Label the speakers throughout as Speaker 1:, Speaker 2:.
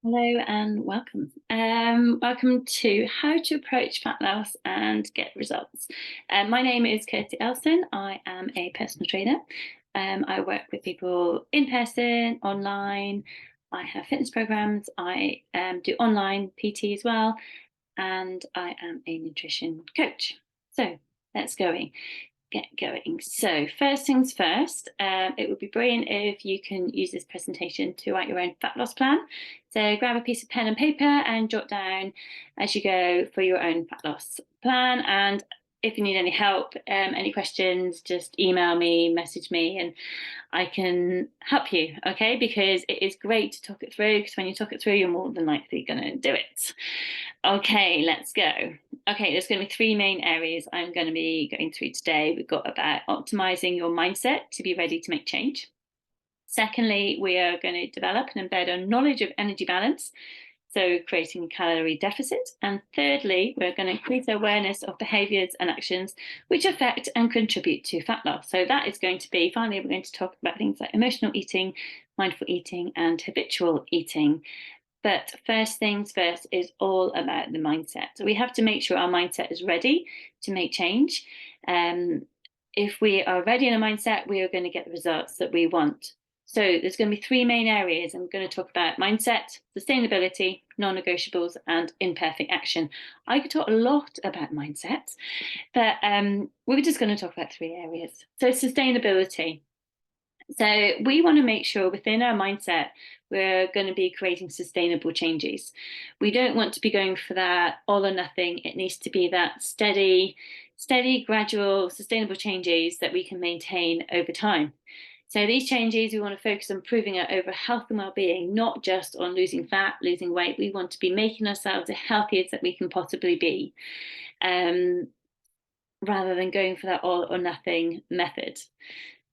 Speaker 1: Hello and welcome. Welcome to How to Approach Fat Loss and Get Results. My name is Kirsty. I am a personal trainer. I work with people in person, online. I have fitness programs. I do online PT as well, and I am a nutrition coach. So let's get going. So first things first, it would be brilliant if you can use this presentation to write your own fat loss plan. So grab a piece of pen and paper and jot down as you go for your own fat loss plan. And if you need any help, any questions, just email me, message me, and I can help you, okay? Because it is great to talk it through, because when you talk it through, you're more than likely going to do it. Okay, let's go. Okay, there's going to be three main areas I'm going to be going through today. We've got about optimizing your mindset to be ready to make change. Secondly, we are going to develop and embed a knowledge of energy balance, so creating a calorie deficit. And thirdly, we're going to increase awareness of behaviours and actions which affect and contribute to fat loss. So that is going to be, finally, we're going to talk about things like emotional eating, mindful eating, and habitual eating. But first things first is all about the mindset. So we have to make sure our mindset is ready to make change. If we are ready in a mindset, we are going to get the results that we want. So there's going to be three main areas. I'm going to talk about mindset, sustainability, non-negotiables, and imperfect action. I could talk a lot about mindset, but we're just going to talk about three areas. So sustainability. So we want to make sure within our mindset, we're going to be creating sustainable changes. We don't want to be going for that all or nothing. It needs to be that steady, gradual, sustainable changes that we can maintain over time. So these changes, we want to focus on improving our overall health and well-being, not just on losing fat, losing weight. We want to be making ourselves as healthy as that we can possibly be, rather than going for that all or nothing method.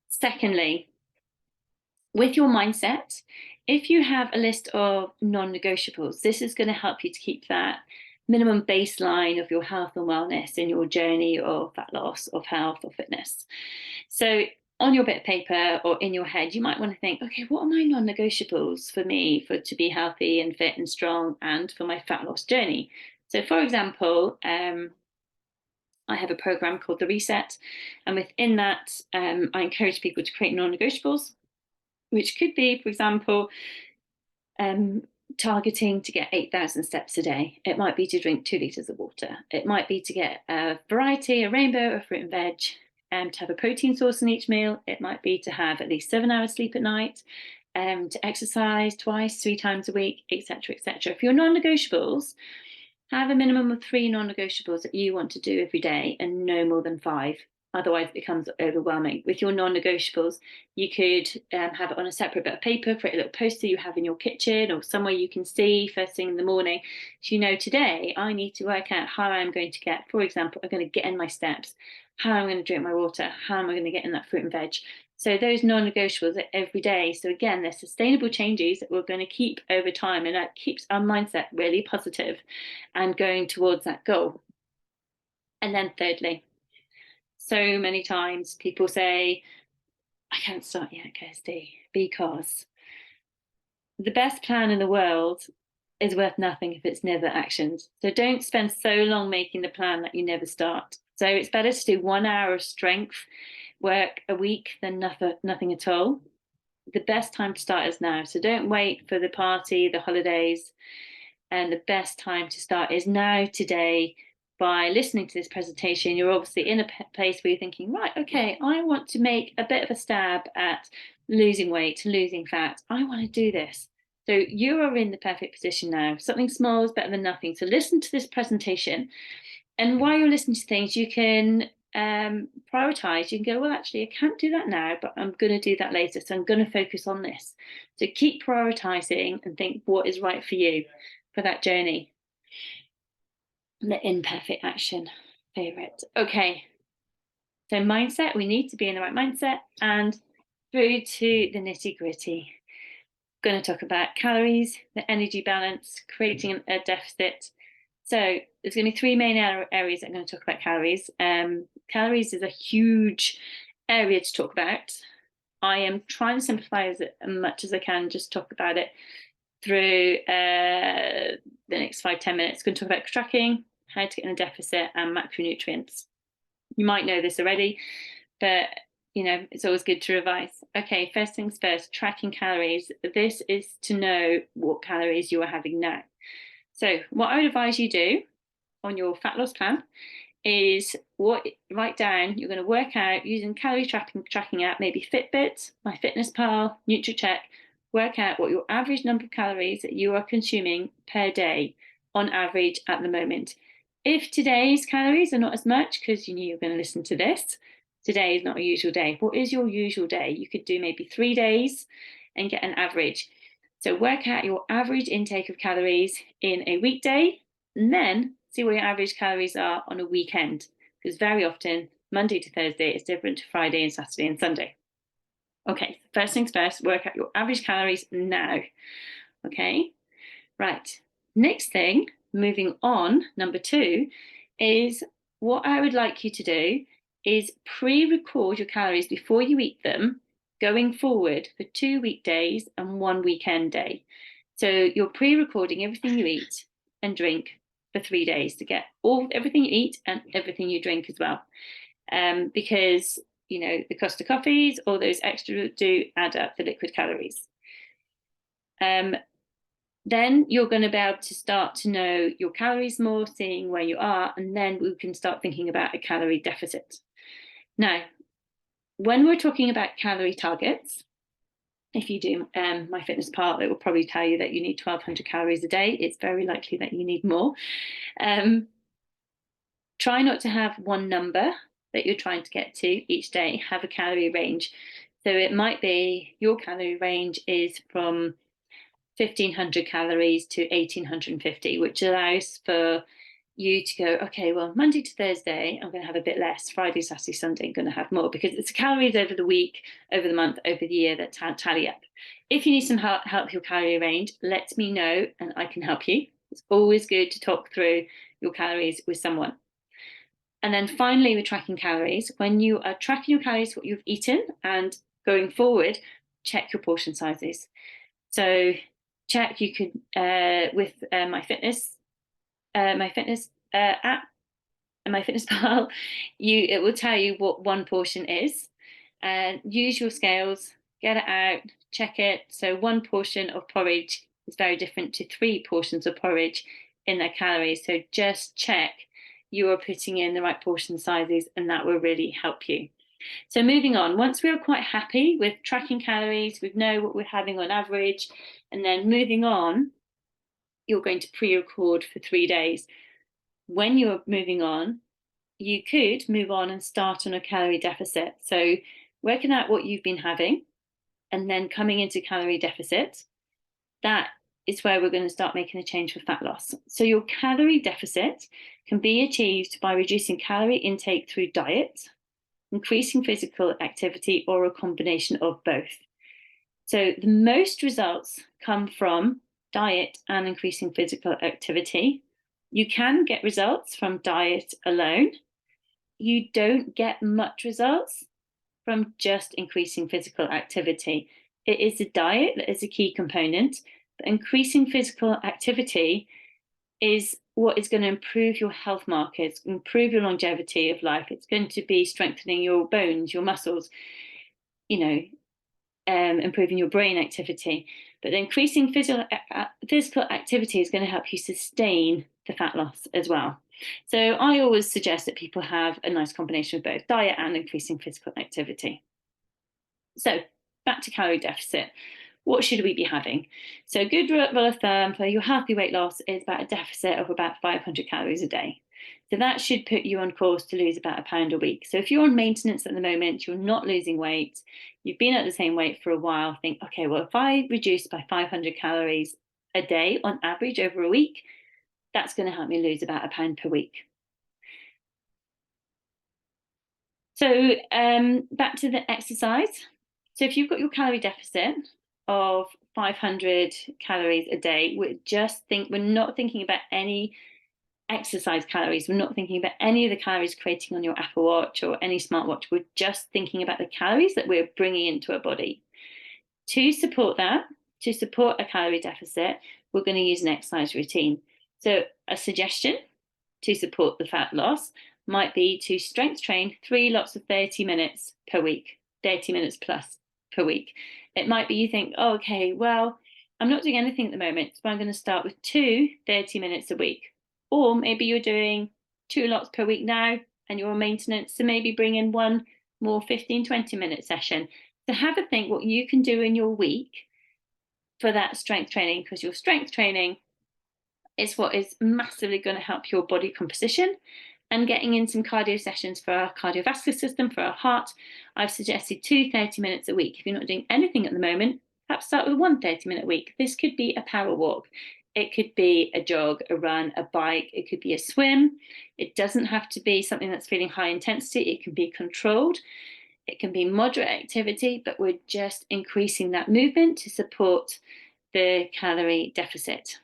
Speaker 1: Secondly, with your mindset, if you have a list of non-negotiables, this is going to help you to keep that minimum baseline of your health and wellness in your journey of fat loss, of health or fitness. So on your bit of paper or in your head, you might want to think, okay, what are my non-negotiables for me to be healthy and fit and strong and for my fat loss journey? So for example, I have a program called The Reset, and within that, I encourage people to create non-negotiables, which could be, for example, targeting to get 8,000 steps a day. It might be to drink 2 litres of water. It might be to get a variety, a rainbow of fruit and veg, to have a protein source in each meal. It might be to have at least 7 hours sleep at night, to exercise twice, 3 times a week, etc., etc. If your non-negotiables, have a minimum of 3 non-negotiables that you want to do every day and no more than 5. Otherwise, it becomes overwhelming. With your non-negotiables, you could have it on a separate bit of paper, create a little poster you have in your kitchen or somewhere you can see first thing in the morning. So you know, today I need to work out how I'm going to get, for example, I'm going to get in my steps, how I'm going to drink my water, how am I going to get in that fruit and veg. So those non-negotiables are every day. So again, they're sustainable changes that we're going to keep over time, and that keeps our mindset really positive and going towards that goal. And then thirdly, so many times people say, I can't start yet, Kirsty, because the best plan in the world is worth nothing if it's never actioned. So don't spend so long making the plan that you never start. So it's better to do 1 hour of strength work a week than nothing at all. The best time to start is now. So don't wait for the party, the holidays. And the best time to start is now, today. By listening to this presentation, you're obviously in a place where you're thinking, right, okay, I want to make a bit of a stab at losing weight, losing fat. I want to do this. So you are in the perfect position now. Something small is better than nothing. So listen to this presentation. And while you're listening to things, you can prioritize. You can go, well, actually, I can't do that now, but I'm going to do that later. So I'm going to focus on this. So keep prioritizing and think what is right for you for that journey. The imperfect action, favorite. Okay. So mindset, we need to be in the right mindset, and through to the nitty gritty. Going to talk about calories, the energy balance, creating a deficit. So there's going to be three main areas I'm going to talk about calories. Calories is a huge area to talk about. I am trying to simplify as much as I can, just talk about it. through the next 5-10 minutes. Going to talk about tracking, how to get in a deficit, and macronutrients. You might know this already, but it's always good to revise. Okay, first things first, tracking calories. This is to know what calories you are having now. So what I would advise you do on your fat loss plan is write down, you're going to work out using calorie tracking app, maybe Fitbit, MyFitnessPal, NutriCheck, work out what your average number of calories that you are consuming per day on average at the moment. If today's calories are not as much, because you knew you were going to listen to this, today is not a usual day. What is your usual day? You could do maybe 3 days and get an average. So work out your average intake of calories in a weekday, and then see what your average calories are on a weekend, because very often Monday to Thursday is different to Friday and Saturday and Sunday. Okay, first things first, work out your average calories now. Okay, right. Next thing, moving on, number 2, is what I would like you to do is pre-record your calories before you eat them going forward for 2 weekdays and 1 weekend day. So you're pre-recording everything you eat and drink for 3 days to get everything you eat and everything you drink as well. Because the Costa coffees, all those extra do add up the liquid calories. Then you're going to be able to start to know your calories more, seeing where you are, and then we can start thinking about a calorie deficit. Now, when we're talking about calorie targets, if you do MyFitnessPal, it will probably tell you that you need 1,200 calories a day. It's very likely that you need more. Try not to have one number that you're trying to get to each day. Have a calorie range. So it might be your calorie range is from 1,500 calories to 1,850, which allows for you to go, okay, well, Monday to Thursday, I'm going to have a bit less. Friday, Saturday, Sunday, I'm going to have more, because it's calories over the week, over the month, over the year that tally up. If you need some help with your calorie range, let me know and I can help you. It's always good to talk through your calories with someone. And then finally, with tracking calories, when you are tracking your calories, what you've eaten, and going forward, check your portion sizes. So check, you could with MyFitness app and MyFitnessPal, it will tell you what one portion is. And use your scales, get it out, check it. So 1 portion of porridge is very different to 3 portions of porridge in their calories. So just check you are putting in the right portion sizes, and that will really help you. So moving on, once we are quite happy with tracking calories, we know what we're having on average, and then moving on, you're going to pre-record for 3 days. When you're moving on, you could move on and start on a calorie deficit. So working out what you've been having and then coming into calorie deficit, that is where we're going to start making a change for fat loss. So your calorie deficit can be achieved by reducing calorie intake through diet, increasing physical activity, or a combination of both. So the most results come from diet and increasing physical activity. You can get results from diet alone. You don't get much results from just increasing physical activity. It is the diet that is a key component, but increasing physical activity is what is going to improve your health markers, improve your longevity of life. It's going to be strengthening your bones, your muscles, improving your brain activity. But increasing physical activity is going to help you sustain the fat loss as well. So I always suggest that people have a nice combination of both diet and increasing physical activity. So back to calorie deficit. What should we be having? So a good rule of thumb for your healthy weight loss is about a deficit of about 500 calories a day. So that should put you on course to lose about £1 a week. So if you're on maintenance at the moment, you're not losing weight, you've been at the same weight for a while, think, okay, well, if I reduce by 500 calories a day on average over a week, that's going to help me lose about £1 per week. So back to the exercise. So if you've got your calorie deficit of 500 calories a day, we're not thinking about any exercise calories. We're not thinking about any of the calories creating on your Apple Watch or any smartwatch. We're just thinking about the calories that we're bringing into our body. To support that, to support a calorie deficit, we're going to use an exercise routine. So a suggestion to support the fat loss might be to strength train 3 lots of 30 minutes per week, 30 minutes plus per week. It might be you think, oh, okay, well, I'm not doing anything at the moment, so I'm going to start with 30 minutes a week. Or maybe you're doing 2 lots per week now and you're on maintenance, so maybe bring in one more 15-20 minute session. So have a think what you can do in your week for that strength training, because your strength training is what is massively going to help your body composition. And getting in some cardio sessions for our cardiovascular system, for our heart, I've suggested 2 30 minutes a week. If you're not doing anything at the moment, perhaps start with 1 30-minute week. This could be a power walk. It could be a jog, a run, a bike. It could be a swim. It doesn't have to be something that's feeling high intensity. It can be controlled. It can be moderate activity, but we're just increasing that movement to support the calorie deficit.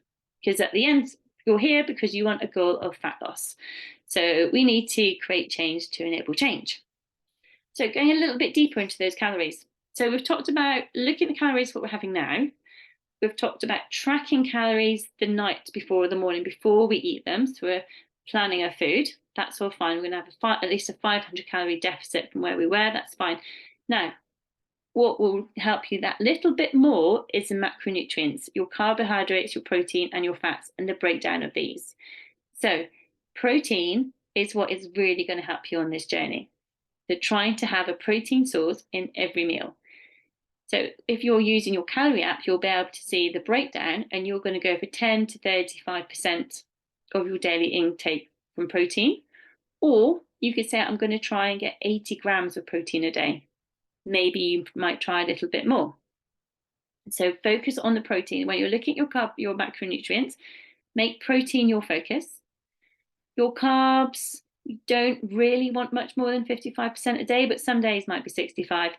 Speaker 1: Because at the end, you're here because you want a goal of fat loss. So we need to create change to enable change. So going a little bit deeper into those calories. So we've talked about looking at the calories, what we're having now. We've talked about tracking calories the night before or the morning before we eat them. So we're planning our food. That's all fine. We're going to have at least a 500 calorie deficit from where we were. That's fine. Now, what will help you that little bit more is the macronutrients, your carbohydrates, your protein, and your fats, and the breakdown of these. So protein is what is really going to help you on this journey. So trying to have a protein source in every meal. So if you're using your calorie app, you'll be able to see the breakdown, and you're going to go for 10 to 35% of your daily intake from protein. Or you could say, I'm going to try and get 80 grams of protein a day. Maybe you might try a little bit more. So focus on the protein. When you're looking at your macronutrients, make protein your focus. Your carbs, you don't really want much more than 55% a day, but some days might be 65.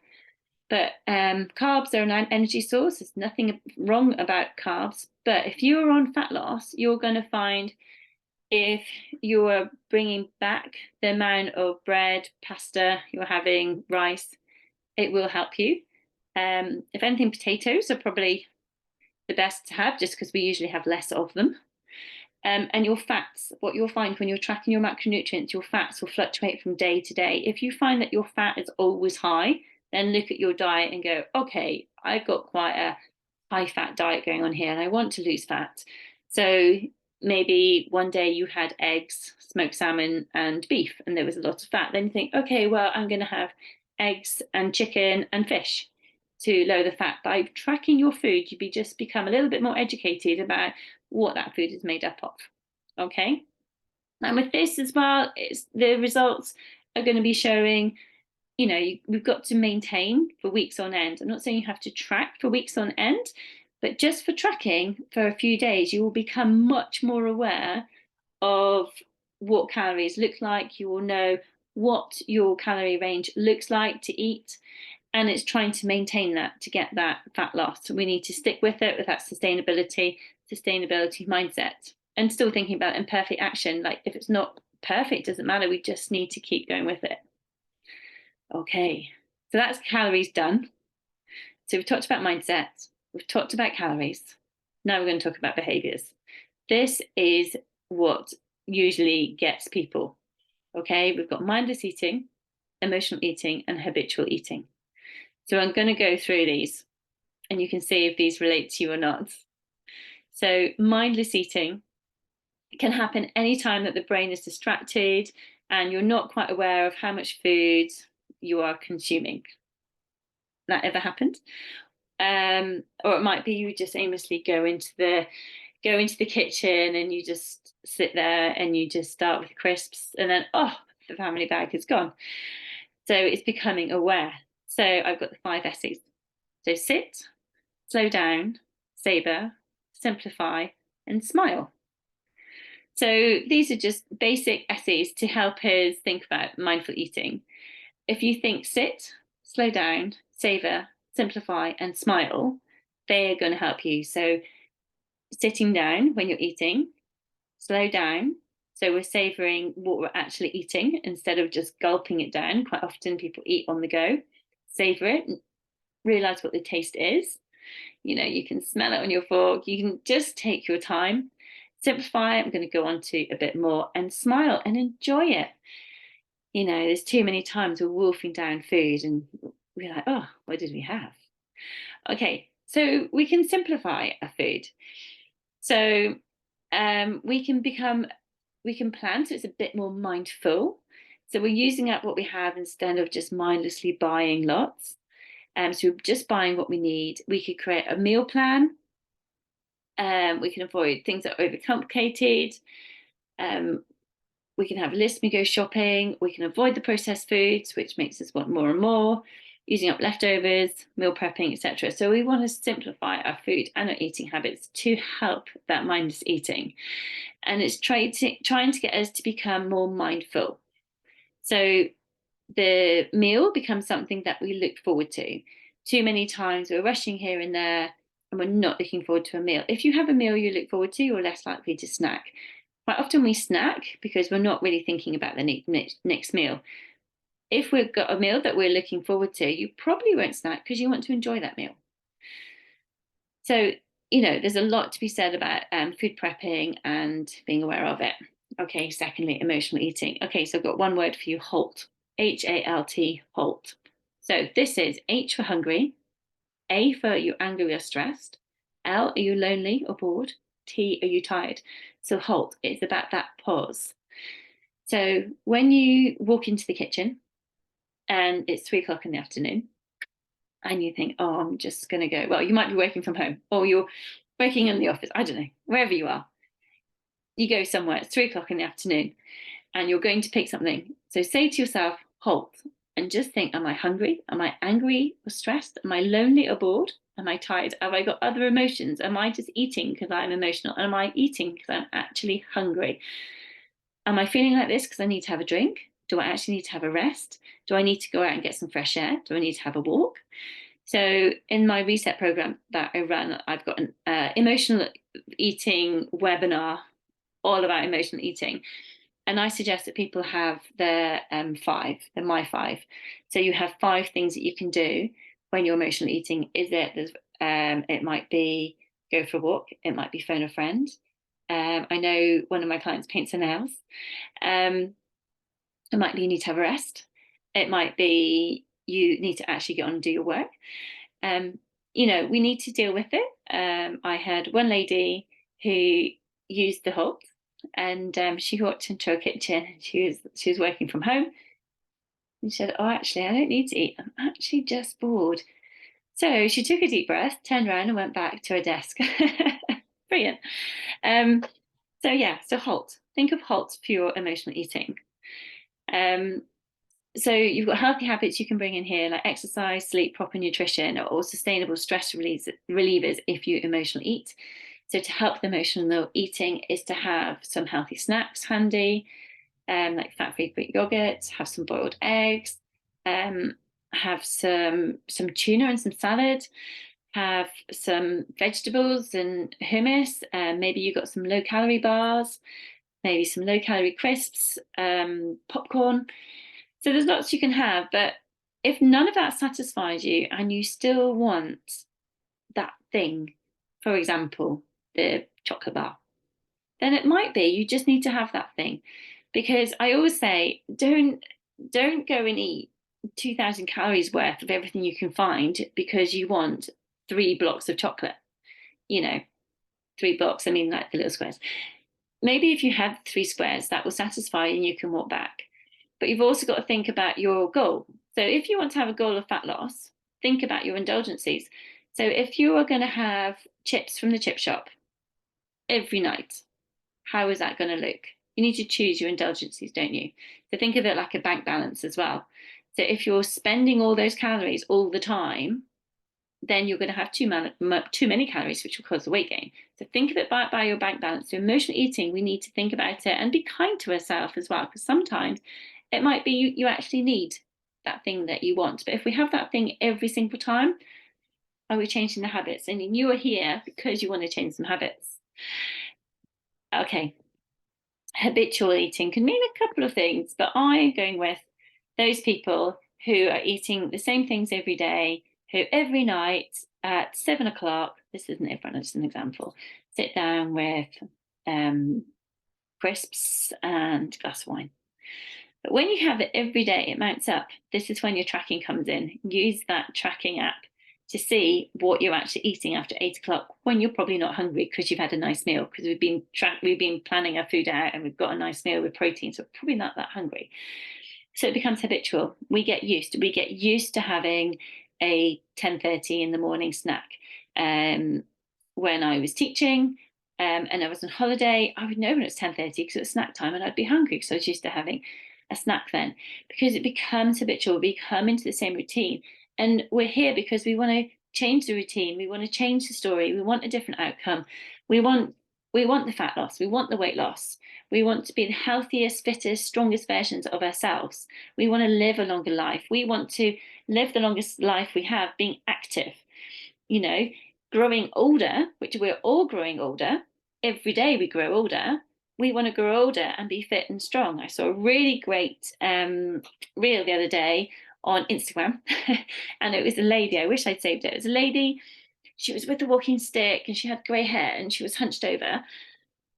Speaker 1: But carbs are an energy source. There's nothing wrong about carbs. But if you're on fat loss, you're going to find if you're bringing back the amount of bread, pasta, you're having rice, it will help you. If anything, potatoes are probably the best to have just because we usually have less of them. And your fats, what you'll find when you're tracking your macronutrients, your fats will fluctuate from day to day. If you find that your fat is always high, then look at your diet and go, okay, I've got quite a high fat diet going on here and I want to lose fat. So maybe one day you had eggs, smoked salmon, and beef, and there was a lot of fat. Then you think, okay, well, I'm going to have eggs and chicken and fish to lower the fat. By tracking your food, you just become a little bit more educated about what that food is made up of. Okay. And with this as well, the results are going to be showing, we've got to maintain for weeks on end. I'm not saying you have to track for weeks on end, but just for tracking for a few days, you will become much more aware of what calories look like. You will know what your calorie range looks like to eat. And it's trying to maintain that to get that fat loss. So we need to stick with it with that sustainability mindset, and still thinking about imperfect action. Like if it's not perfect, it doesn't matter. We just need to keep going with it. Okay, so that's calories done. So we've talked about mindset. We've talked about calories. Now we're going to talk about behaviours. This is what usually gets people. Okay, we've got mindless eating, emotional eating, and habitual eating. So I'm going to go through these and you can see if these relate to you or not. So mindless eating can happen anytime that the brain is distracted and you're not quite aware of how much food you are consuming. That ever happened? Or it might be you just aimlessly go into the kitchen and you just sit there and you just start with crisps and then, the family bag is gone. So it's becoming aware. So I've got the 5 S's. So sit, slow down, savor, simplify, and smile. So these are just basic essays to help us think about mindful eating. If you think sit, slow down, savor, simplify, and smile, they are going to help you. So sitting down when you're eating, slow down. So we're savoring what we're actually eating instead of just gulping it down. Quite often people eat on the go. Savor it, realize what the taste is. You can smell it on your fork. You can just take your time, simplify. I'm going to go on to a bit more, and smile and enjoy it. There's too many times we're wolfing down food and we're like, oh, what did we have? Okay, so we can simplify our food. So we can plan, so it's a bit more mindful. So we're using up what we have instead of just mindlessly buying lots. So we're just buying what we need. We could create a meal plan. We can avoid things that are overcomplicated. We can have a list when we go shopping. We can avoid the processed foods, which makes us want more and more, using up leftovers, meal prepping, etc. So we want to simplify our food and our eating habits to help that mindless eating. And it's trying to get us to become more mindful. So the meal becomes something that we look forward to. Too many times we're rushing here and there and we're not looking forward to a meal. If you have a meal you look forward to, you're less likely to snack. Quite often we snack because we're not really thinking about the next meal. If we've got a meal that we're looking forward to, you probably won't snack because you want to enjoy that meal. So, there's a lot to be said about food prepping and being aware of it. Okay, secondly, emotional eating. Okay, so I've got one word for you, HALT. HALT, HALT. So this is H for hungry, A for you angry or stressed, L, are you lonely or bored, T, are you tired? So HALT, it's about that pause. So when you walk into the kitchen and it's 3 o'clock in the afternoon and you think, oh, I'm just going to go, well, you might be working from home or you're working in the office, I don't know, wherever you are. You go somewhere, it's 3 o'clock in the afternoon and you're going to pick something. So say to yourself, HALT, and just think, am I hungry? Am I angry or stressed? Am I lonely or bored? Am I tired? Have I got other emotions? Am I just eating because I'm emotional? Am I eating because I'm actually hungry? Am I feeling like this because I need to have a drink? Do I actually need to have a rest? Do I need to go out and get some fresh air? Do I need to have a walk? So in my reset program that I run, I've got an emotional eating webinar all about emotional eating. And I suggest that people have their my five. So you have 5 things that you can do when you're emotional eating. It might be go for a walk. It might be phone a friend. I know one of my clients paints her nails. It might be you need to have a rest. It might be you need to actually get on and do your work. We need to deal with it. I had one lady who used the HALT, and she walked into her kitchen and she was working from home. And she said, oh, actually, I don't need to eat. I'm actually just bored. So she took a deep breath, turned around and went back to her desk. Brilliant. So HALT. Think of HALT for your emotional eating. So you've got healthy habits you can bring in here, like exercise, sleep, proper nutrition, or sustainable stress relievers if you emotionally eat. So to help the emotional eating is to have some healthy snacks handy, like fat-free Greek yogurt, have some boiled eggs, have some tuna and some salad, have some vegetables and hummus, maybe you've got some low-calorie bars, maybe some low-calorie crisps, popcorn. So there's lots you can have, but if none of that satisfies you and you still want that thing, for example, the chocolate bar, then it might be you just need to have that thing. Because I always say, don't go and eat 2,000 calories worth of everything you can find because you want 3 blocks of chocolate. 3 blocks, I mean like the little squares. Maybe if you have 3 squares, that will satisfy you and you can walk back. But you've also got to think about your goal. So if you want to have a goal of fat loss, think about your indulgences. So if you are going to have chips from the chip shop every night, how is that going to look? You need to choose your indulgences, don't you? So think of it like a bank balance as well. So if you're spending all those calories all the time, then you're going to have too many calories, which will cause a weight gain. So think of it by your bank balance. So emotional eating, we need to think about it and be kind to ourselves as well, because sometimes it might be you actually need that thing that you want. But if we have that thing every single time, are we changing the habits? And you are here because you want to change some habits. Okay. Habitual eating can mean a couple of things, but I'm going with those people who are eating the same things every day, who every night at 7 o'clock, this isn't everyone, it's an example, sit down with crisps and a glass of wine. But when you have it every day, it mounts up. This is when your tracking comes in. Use that tracking app to see what you're actually eating after 8 o'clock when you're probably not hungry because you've had a nice meal, because we've been planning our food out and we've got a nice meal with protein, so we're probably not that hungry. So it becomes habitual. We get used to having a 10:30 in the morning snack. When I was teaching and I was on holiday, I would know when it's 10:30 because it was snack time and I'd be hungry because I was used to having a snack then, because it becomes habitual. We come into the same routine, and we're here because we want to change the routine. We want to change the story. We want a different outcome. We want the fat loss. We want the weight loss. We want to be the healthiest, fittest, strongest versions of ourselves. We want to live a longer life. We want to live the longest life we have being active, you know, growing older, which we're all growing older. Every day we grow older. We want to grow older and be fit and strong. I saw a really great reel the other day on Instagram, and it was a lady. I wish I'd saved it. It was a lady. She was with a walking stick and she had grey hair and she was hunched over.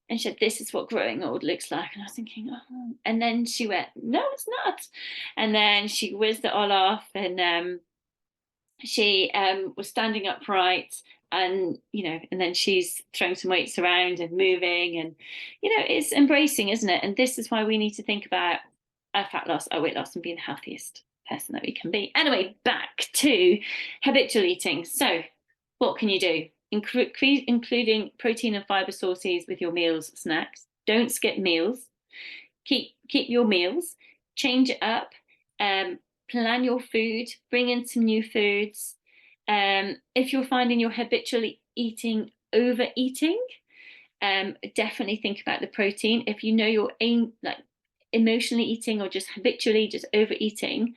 Speaker 1: And she said, "This is what growing old looks like." And I was thinking, oh. And then she went, "No, it's not." And then she whizzed it all off, and she was standing upright, and and then she's throwing some weights around and moving, and it's embracing, isn't it? And this is why we need to think about our fat loss, our weight loss, and being the healthiest person that we can be. Anyway, back to habitual eating. So what can you do? Including protein and fiber sources with your meals, snacks. Don't skip meals. Keep your meals. Change it up. Plan your food. Bring in some new foods. If you're finding you're habitually overeating, definitely think about the protein. If you know you're emotionally eating or just habitually just overeating,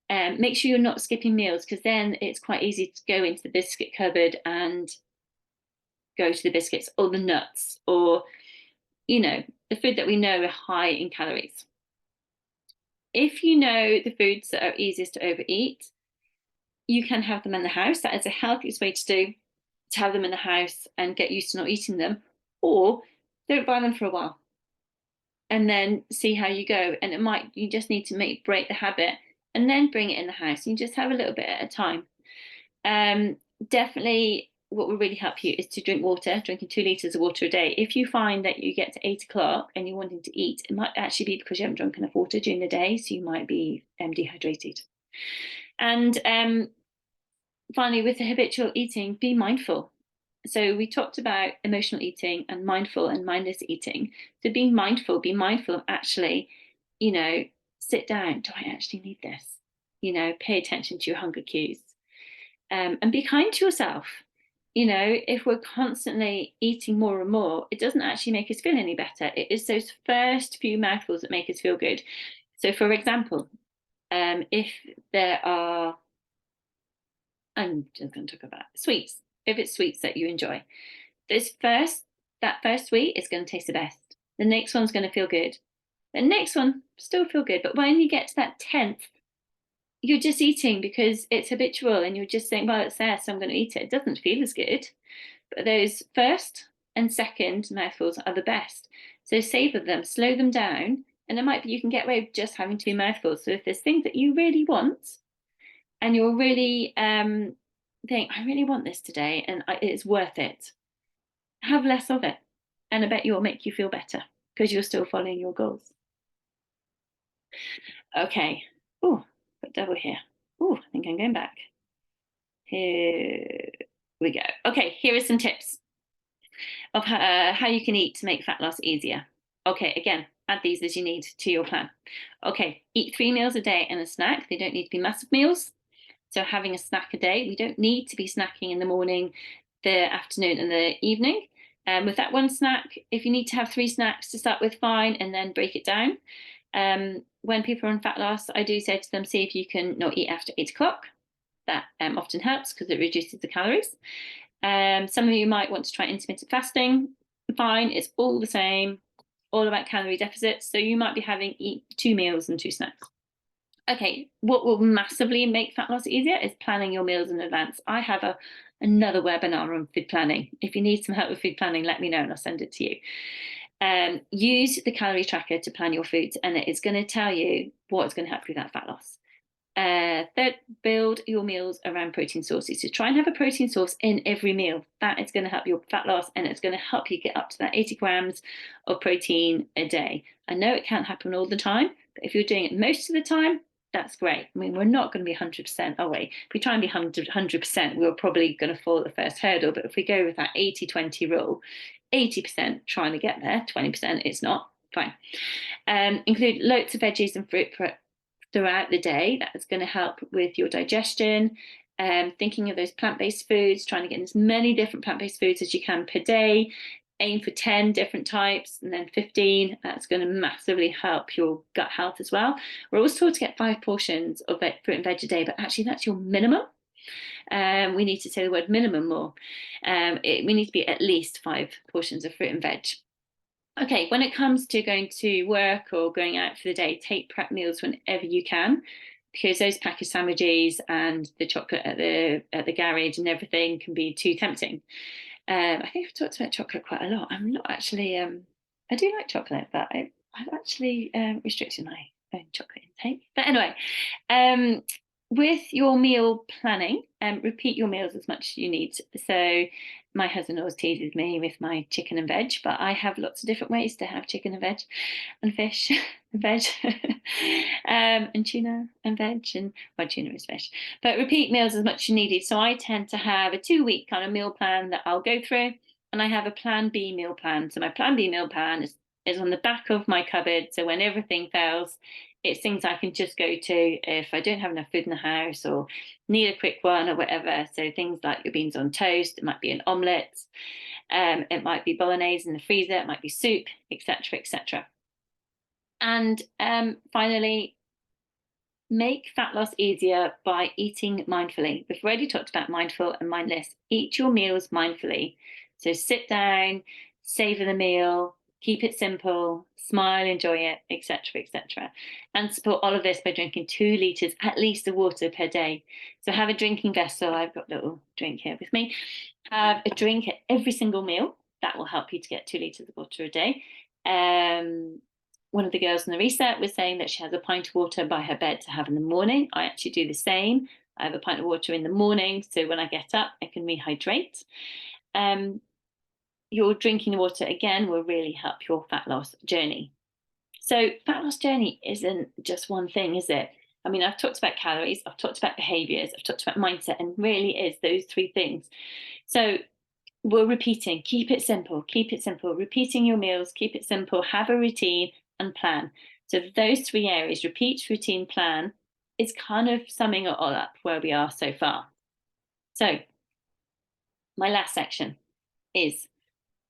Speaker 1: make sure you're not skipping meals, because then it's quite easy to go into the biscuit cupboard and go to the biscuits or the nuts or the food that we know are high in calories. If you know the foods that are easiest to overeat, you can have them in the house. That is the healthiest way to do, to have them in the house and get used to not eating them. Or don't buy them for a while and then see how you go. And you just need to break the habit and then bring it in the house. You just have a little bit at a time. Definitely what will really help you is to drink water, drinking 2 litres of water a day. If you find that you get to 8 o'clock and you're wanting to eat, it might actually be because you haven't drunk enough water during the day, so you might be dehydrated. And finally, with the habitual eating, be mindful. So we talked about emotional eating and mindful and mindless eating. So be mindful of actually, sit down. Do I actually need this? Pay attention to your hunger cues. And be kind to yourself. If we're constantly eating more and more, it doesn't actually make us feel any better. It is those first few mouthfuls that make us feel good. So, for example, if there are, I'm just going to talk about sweets. If it's sweets that you enjoy, that first sweet is going to taste the best. The next one's going to feel good. The next one still feel good. But when you get to that 10th, you're just eating because it's habitual and you're just saying, well, it's there, so I'm going to eat it. It doesn't feel as good. But those first and second mouthfuls are the best. So savor them, slow them down. And it might be you can get away with just having 2 mouthfuls. So if there's things that you really want and you're really think, I really want this today and it's worth it, have less of it. And I bet you'll make you feel better because you're still following your goals. Okay. Oh, got double here. Oh, I think I'm going back. Here we go. Okay, here are some tips of how you can eat to make fat loss easier. Okay, again, add these as you need to your plan. Okay, eat 3 meals a day and a snack. They don't need to be massive meals. So having a snack a day, we don't need to be snacking in the morning, the afternoon, and the evening. With that one snack, if you need to have 3 snacks to start with, fine, and then break it down. When people are on fat loss, I do say to them, see if you can not eat after 8 o'clock. That often helps because it reduces the calories. Some of you might want to try intermittent fasting. Fine, it's all the same, all about calorie deficits. So you might be having 2 meals and 2 snacks. Okay, what will massively make fat loss easier is planning your meals in advance. I have another webinar on food planning. If you need some help with food planning, let me know and I'll send it to you. Use the calorie tracker to plan your foods, and it is going to tell you what's going to help you with that fat loss. Third, build your meals around protein sources. So try and have a protein source in every meal. That is going to help your fat loss, and it's going to help you get up to that 80 grams of protein a day. I know it can't happen all the time, but if you're doing it most of the time, that's great. I mean, we're not going to be 100%, are we? If we try and be 100%, we're probably going to fall at the first hurdle. But if we go with that 80-20 rule, 80% trying to get there, 20% it's not, fine. Include loads of veggies and fruit throughout the day. That's going to help with your digestion. Thinking of those plant-based foods, trying to get in as many different plant-based foods as you can per day. Aim for 10 different types and then 15. That's going to massively help your gut health as well. We're also told to get 5 portions of fruit and veg a day, but actually that's your minimum. We need to say the word minimum more. We need to be at least 5 portions of fruit and veg. Okay, when it comes to going to work or going out for the day, take prep meals whenever you can, because those packaged sandwiches and the chocolate at the garage and everything can be too tempting. I think I've talked about chocolate quite a lot. I'm not actually. I do like chocolate, but I've actually restricted my own chocolate intake. But anyway, with your meal planning, repeat your meals as much as you need. So my husband always teases me with my chicken and veg, but I have lots of different ways to have chicken and veg and fish and veg and tuna and veg, and well, tuna is fish. But repeat meals as much as you needed. So I tend to have a 2-week kind of meal plan that I'll go through, and I have a plan B meal plan. So my plan B meal plan is on the back of my cupboard. So when everything fails, it's things I can just go to if I don't have enough food in the house or need a quick one or whatever. So things like your beans on toast, it might be an omelette, it might be bolognese in the freezer, it might be soup, etc., etc. And finally, make fat loss easier by eating mindfully. We've already talked about mindful and mindless. Eat your meals mindfully. So sit down, savor the meal, keep it simple, smile, enjoy it, etc., etc. And support all of this by drinking 2 litres at least of water per day. So have a drinking vessel. I've got a little drink here with me. Have a drink at every single meal. That will help you to get 2 litres of water a day. One of the girls in the reset was saying that she has a pint of water by her bed to have in the morning. I actually do the same. I have a pint of water in the morning, so when I get up, I can rehydrate. Your drinking water, again, will really help your fat loss journey. So fat loss journey isn't just one thing, is it? I mean, I've talked about calories, I've talked about behaviours, I've talked about mindset, and really is those 3 things. So we're repeating, keep it simple, repeating your meals, keep it simple, have a routine and plan. So those 3 areas, repeat, routine, plan, is kind of summing it all up where we are so far. So my last section is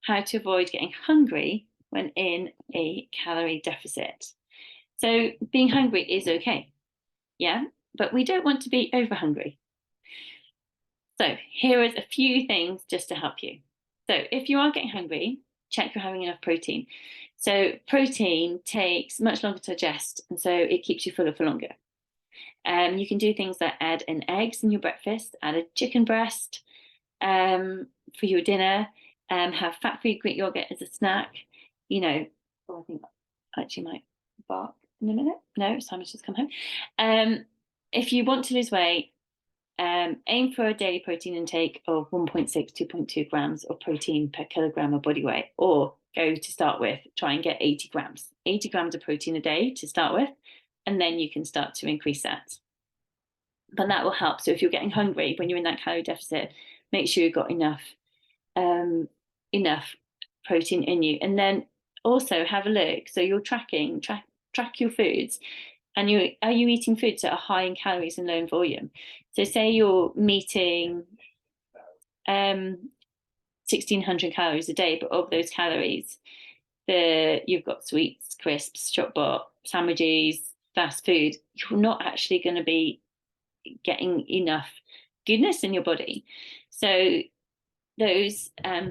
Speaker 1: how to avoid getting hungry when in a calorie deficit. So being hungry is okay, yeah, but we don't want to be over hungry. So here is a few things just to help you. So if you are getting hungry, check you're having enough protein. So protein takes much longer to digest, and so it keeps you fuller for longer. You can do things like add in eggs in your breakfast, add a chicken breast for your dinner, have fat-free Greek yogurt as a snack. You know, I think I actually might bark in a minute. No, Simon's just come home. If you want to lose weight, aim for a daily protein intake of 1.6, 2.2 grams of protein per kilogram of body weight, or go to start with, try and get 80 grams. 80 grams of protein a day to start with, and then you can start to increase that. But that will help. So if you're getting hungry when you're in that calorie deficit, make sure you've got enough protein in you. And then also have a look. So you're track your foods. And are you eating foods that are high in calories and low in volume? So say you're meeting 1,600 calories a day, but of those calories, you've got sweets, crisps, chocolate, sandwiches, fast food. You're not actually going to be getting enough goodness in your body. So those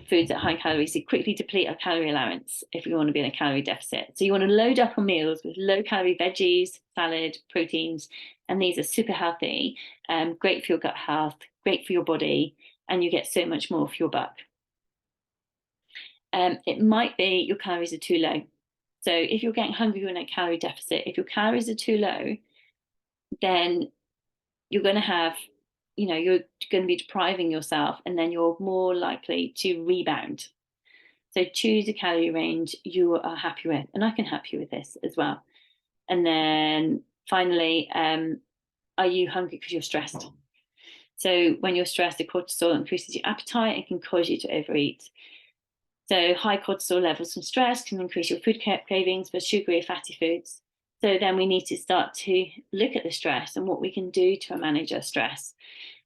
Speaker 1: foods at high calories, they quickly deplete our calorie allowance if we want to be in a calorie deficit. So you want to load up on meals with low calorie veggies, salad, proteins, and these are super healthy, great for your gut health, great for your body, and you get so much more for your buck. It might be your calories are too low. So if you're getting hungry, you're in a calorie deficit. If your calories are too low, then you're going to have, you're going to be depriving yourself, and then you're more likely to rebound. So choose a calorie range you are happy with, and I can help you with this as well. And then finally, are you hungry because you're stressed? So when you're stressed, the cortisol increases your appetite and can cause you to overeat. So high cortisol levels from stress can increase your food cravings for sugary or fatty foods. So then we need to start to look at the stress and what we can do to manage our stress.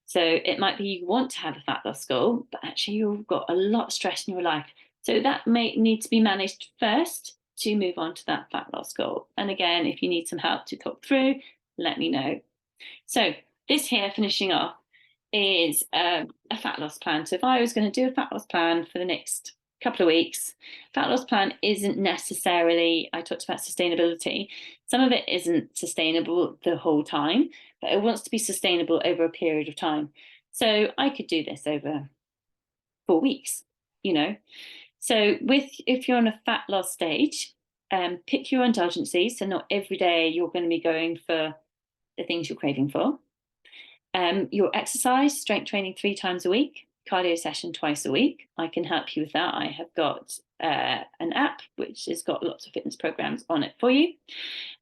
Speaker 1: So it might be you want to have a fat loss goal, but actually you've got a lot of stress in your life. So that may need to be managed first to move on to that fat loss goal. And again, if you need some help to talk through, let me know. So this here, finishing off, is a fat loss plan. So if I was going to do a fat loss plan for the next couple of weeks, fat loss plan isn't necessarily, I talked about sustainability. Some of it isn't sustainable the whole time, but it wants to be sustainable over a period of time. So I could do this over 4 weeks, So if you're on a fat loss stage, pick your indulgencies. So not every day you're going to be going for the things you're craving for. Your exercise, strength training 3 times a week, cardio session twice a week. I can help you with that. I have got an app which has got lots of fitness programs on it for you.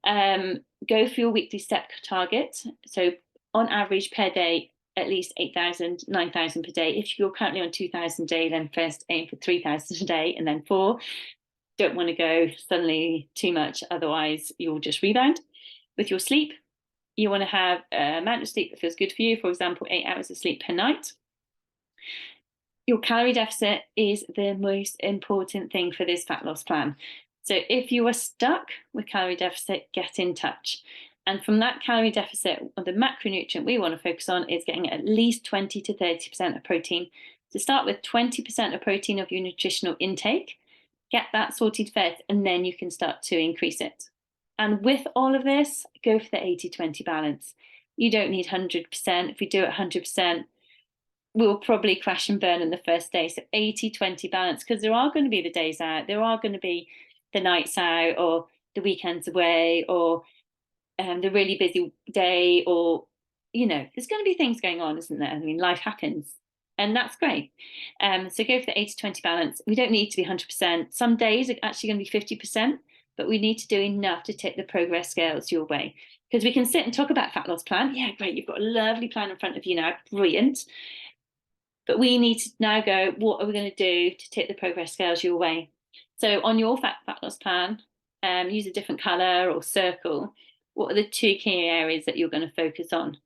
Speaker 1: Go for your weekly step target. So on average per day, at least 8,000, 9,000 per day. If you're currently on 2,000 a day, then first aim for 3,000 a day and then 4. Don't want to go suddenly too much, otherwise you'll just rebound. With your sleep, you want to have an amount of sleep that feels good for you, for example, 8 hours of sleep per night. Your calorie deficit is the most important thing for this fat loss plan. So if you are stuck with calorie deficit, get in touch. And from that calorie deficit, the macronutrient we want to focus on is getting at least 20 to 30% of protein. So start with 20% of protein of your nutritional intake, get that sorted first, and then you can start to increase it. And with all of this, go for the 80-20 balance. You don't need 100%. If we do it 100%, we'll probably crash and burn in the first day. So 80-20 balance, because there are going to be the days out, there are going to be the nights out or the weekends away or the really busy day, or, there's going to be things going on, isn't there? I mean, life happens. And that's great. So go for the 80-20 balance. We don't need to be 100%. Some days are actually going to be 50%, but we need to do enough to tip the progress scales your way. Because we can sit and talk about fat loss plan. Yeah, great. You've got a lovely plan in front of you now. Brilliant. But we need to now go, what are we going to do to tip the progress scales your way? So on your fat loss plan, use a different color or circle. What are the 2 key areas that you're going to focus on?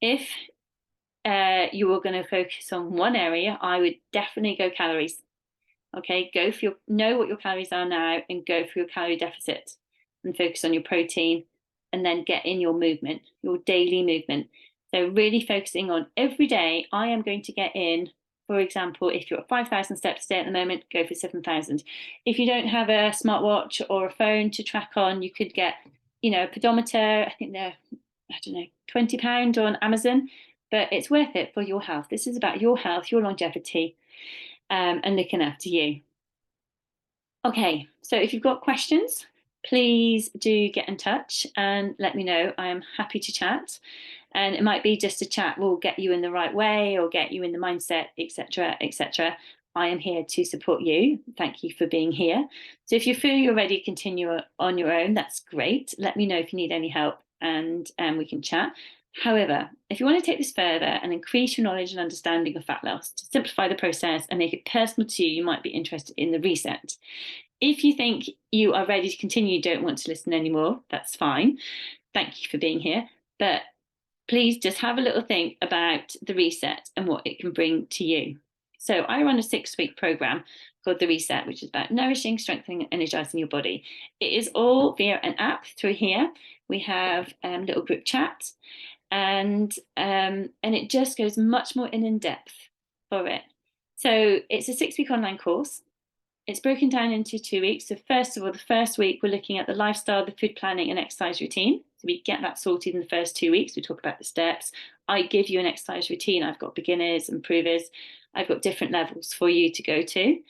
Speaker 1: If you are going to focus on one area, I would definitely go calories. Okay, know what your calories are now and go for your calorie deficit and focus on your protein, and then get in your movement, your daily movement. So really focusing on every day, I am going to get in, for example, if you're at 5,000 steps a day at the moment, go for 7,000. If you don't have a smartwatch or a phone to track on, you could get, a pedometer. I think they're, £20 on Amazon, but it's worth it for your health. This is about your health, your longevity, and looking after you. Okay, so if you've got questions, please do get in touch and let me know. I am happy to chat. And it might be just a chat will get you in the right way or get you in the mindset, etc., etc. I am here to support you. Thank you for being here. So if you feel you're ready to continue on your own, that's great. Let me know if you need any help, and we can chat. However, if you want to take this further and increase your knowledge and understanding of fat loss, to simplify the process and make it personal to you, you might be interested in the reset. If you think you are ready to continue, don't want to listen anymore, that's fine. Thank you for being here. But please just have a little think about the reset and what it can bring to you. So I run a 6-week program called The Reset, which is about nourishing, strengthening, and energizing your body. It is all via an app through here. We have little group chats, and it just goes much more in depth for it. So it's a 6-week online course. It's broken down into 2 weeks. So first of all, the first week, we're looking at the lifestyle, the food planning and exercise routine. So we get that sorted in the first 2 weeks. We talk about the steps. I give you an exercise routine. I've got beginners, improvers. I've got different levels for you to go to.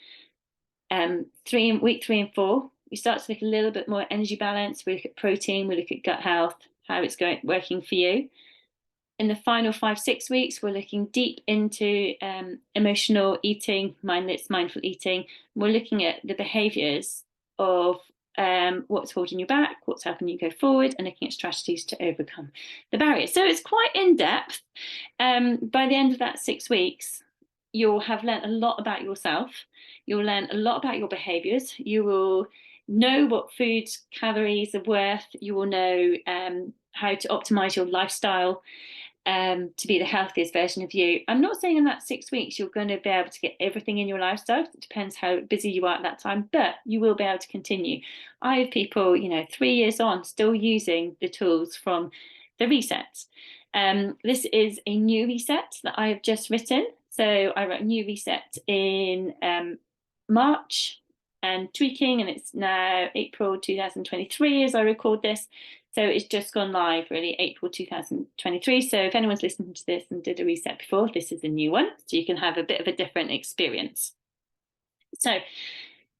Speaker 1: Week 3 and 4, we start to look a little bit more energy balance. We look at protein, we look at gut health, how it's working for you. In the final 5-6 weeks, we're looking deep into emotional eating, mindful eating. We're looking at the behaviours of what's holding you back, what's helping you go forward, and looking at strategies to overcome the barriers. So it's quite in depth. By the end of that 6 weeks, you'll have learned a lot about yourself. You'll learn a lot about your behaviours. You will know what food calories are worth. You will know how to optimise your lifestyle to be the healthiest version of you. I'm not saying in that 6 weeks you're going to be able to get everything in your lifestyle. It depends how busy you are at that time, but you will be able to continue. I have people, 3 years on, still using the tools from the resets. This is a new reset that I have just written. So I wrote a new reset in March and tweaking, and it's now April 2023 as I record this. So it's just gone live, really, April 2023. So if anyone's listening to this and did a reset before, this is a new one. So you can have a bit of a different experience. So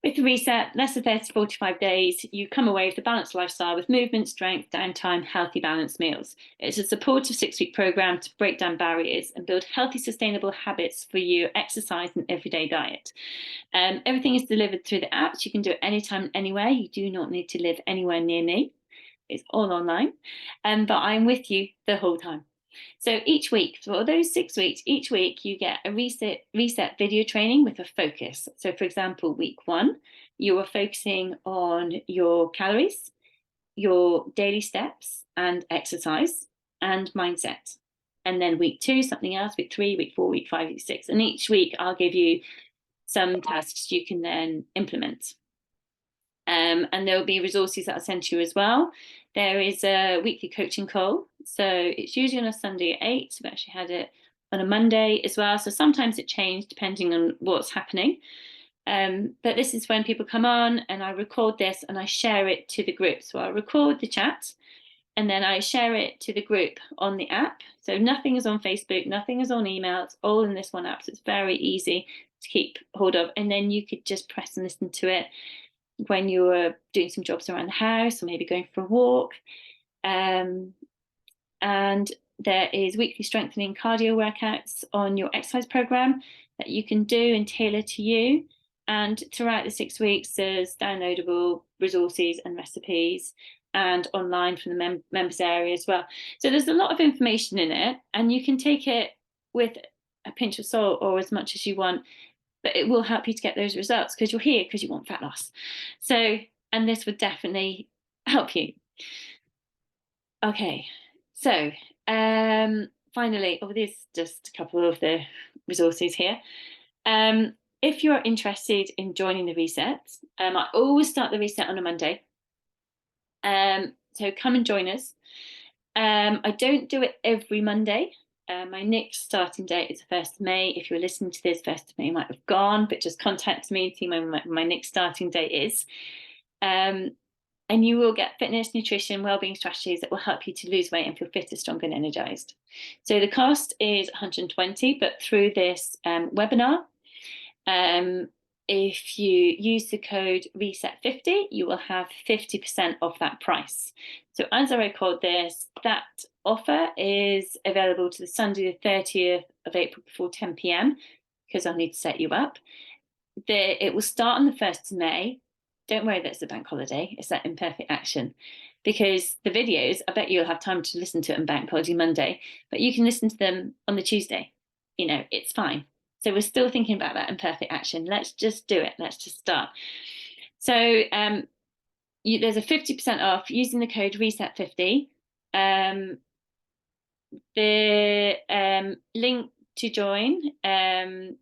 Speaker 1: with the reset, less than 30 to 45 days, you come away with a balanced lifestyle with movement, strength, downtime, healthy, balanced meals. It's a supportive 6-week program to break down barriers and build healthy, sustainable habits for your exercise and everyday diet. Everything is delivered through the apps. You can do it anytime, anywhere. You do not need to live anywhere near me. It's all online, but I'm with you the whole time. So each week, for those 6 weeks, each week you get a reset video training with a focus. So for example, week 1, you are focusing on your calories, your daily steps and exercise and mindset. And then week 2, something else, week 3, week 4, week 5, week 6. And each week I'll give you some tasks you can then implement. And there will be resources that I'll send to you as well. There is a weekly coaching call. So it's usually on a Sunday at 8. We've actually had it on a Monday as well. So sometimes it changes depending on what's happening. But this is when people come on and I record this and I share it to the group. So I'll record the chat and then I share it to the group on the app. So nothing is on Facebook, nothing is on email. It's all in this one app. So it's very easy to keep hold of. And then you could just press and listen to it when you're doing some jobs around the house or maybe going for a walk. And there is weekly strengthening cardio workouts on your exercise program that you can do and tailor to you. And throughout the 6 weeks, there's downloadable resources and recipes and online from the members area as well. So there's a lot of information in it, and you can take it with a pinch of salt or as much as you want, but it will help you to get those results because you're here because you want fat loss. So, and this would definitely help you. Okay, so finally, there's just a couple of the resources here. If you're interested in joining the reset, I always start the reset on a Monday. So come and join us. I don't do it every Monday. My next starting date is the 1st of May. If you're listening to this, 1st of May might have gone, but just contact me to see when my next starting date is. And you will get fitness, nutrition, wellbeing strategies that will help you to lose weight and feel fitter, stronger, and energized. So the cost is 120, but through this webinar, if you use the code RESET50, you will have 50% off that price. So as I record this, that offer is available to the Sunday the 30th of April before 10 p.m. because I'll need to set you up. It will start on the 1st of May. Don't worry that it's a bank holiday. It's that imperfect action. Because the videos, I bet you'll have time to listen to it on Bank Holiday Monday, but you can listen to them on the Tuesday. It's fine. So we're still thinking about that imperfect action. Let's just do it. Let's just start. So there's a 50% off using the code RESET50. The link to join can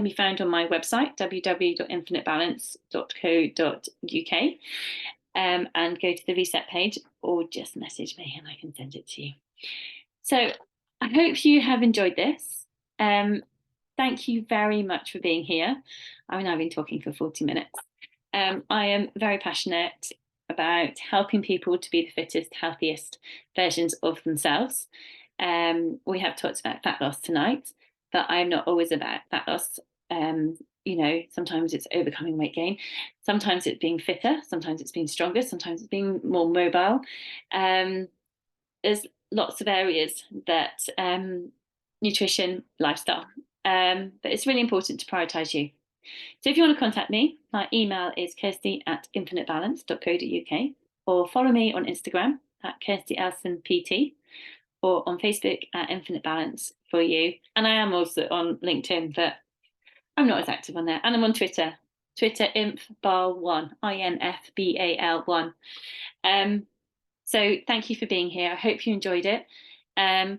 Speaker 1: be found on my website, www.infinitebalance.co.uk, and go to the reset page or just message me and I can send it to you. So I hope you have enjoyed this. Thank you very much for being here. I mean, I've been talking for 40 minutes. I am very passionate about helping people to be the fittest, healthiest versions of themselves. We have talked about fat loss tonight, but I'm not always about fat loss. Sometimes it's overcoming weight gain, sometimes it's being fitter, sometimes it's being stronger, sometimes it's being more mobile. There's lots of areas that nutrition, lifestyle, but it's really important to prioritize you. So if you want to contact me, my email is kirsty@infinitebalance.co.uk, or follow me on Instagram at kirstyelsonpt, or on Facebook at Infinite Balance for you. And I am also on LinkedIn, but I'm not as active on there. And I'm on Twitter, infbal1, INFBAL1. So thank you for being here. I hope you enjoyed it.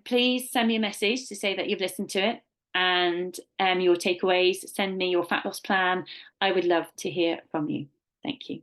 Speaker 1: Please send me a message to say that you've listened to it, and your takeaways. Send me your fat loss plan. I would love to hear from you. Thank you.